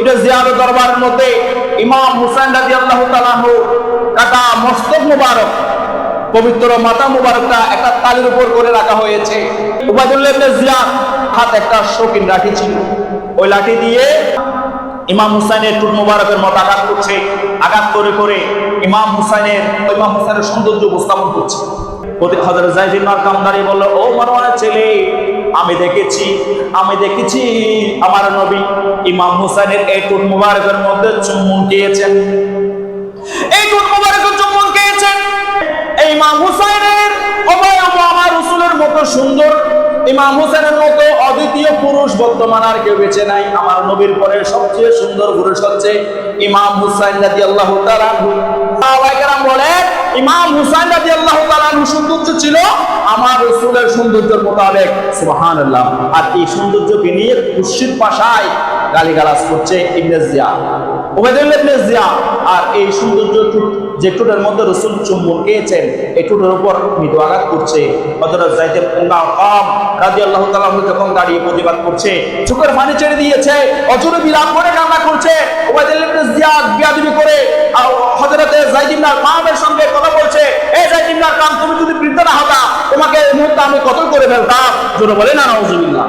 ইবনে জিয়াদের দরবারের মধ্যে ইমাম হুসাইন রাদিয়াল্লাহু তাআলা আনহু কাটা মস্তক মুবারক, পবিত্র মাথা মুবারকটা একটা তালির উপর করে রাখা হয়েছে। উবাইদুল্লাহ ইবনে জিয়াদ হাতে একটা শৌখিন লাঠি ছিল, ওই লাঠি দিয়ে ইমাম হুসাইনের টুট মুবারকের মতো আঘাত করছে। আঘাত করে করে ইমাম হুসাইনের সৌন্দর্য উপস্থাপন করছে। হযরত যায়েদ ইবনে আরকাম দাঁড়িয়ে বলল, ও মারওয়ানের ছেলে, আমি দেখেছি আমার নবী ইমাম হুসাইনের এই টুট মুবারকের মধ্যে চুম্বন খেয়েছেন। এই টুট মুবারকের চুম্বন খেয়েছেন। এই ইমাম হুসাইনের অবয়ব আমার রাসূলের মতো সুন্দর, ইমাম হুসাইনের মতো অদ্বিতীয় পুরুষ বর্তমান আর কেউ বেঁচে নাই। আমার নবীর পরে সবচেয়ে সুন্দর পুরুষ হচ্ছে ইমাম হুসাইন রাদিয়াল্লাহু তাআলা আনহু। সাহাবায়ে কেরাম বলেন, ইমাম হুসাইন রাদিয়াল্লাহু তাআলা আনহু সৌন্দর্য ছিল আমার রাসূলের সৌন্দর্যের মোতাবেক। সুবহানাল্লাহ। আর এই সৌন্দর্যকে নিয়ে কুৎসিত ভাষায় গালিগালাজ করছে ইবনে জিয়াদ, উবাইদুল্লাহ ইবনে জিয়াদ। আর এই সৌন্দর্য যে টুটের মধ্যে রাসূল চুম্বন খেয়েছেন, এই টুটের উপর মৃদু আঘাত করছে। হযরত যায়েদ ইবনে আরকাম রাদিয়াল্লাহু তাআলা যখন দাঁড়িয়ে প্রতিবাদ করছে, চোখের পানি ছেড়ে দিয়েছে, অজরে বিলাপ করে কান্না করছে। উবাইদুল্লাহ ইবনে জিয়াদ বিয়াদবি করে হযরত যায়েদ ইবনে আরকামের সঙ্গে কথা বলছে, এই যায়েদ ইবনে আরকাম, তুমি যদি বৃদ্ধ না হতা, তোমাকে এই মুহূর্তে আমি কতল করে ফেলতাম। জোরে বলেন না নাউজুবিল্লাহ।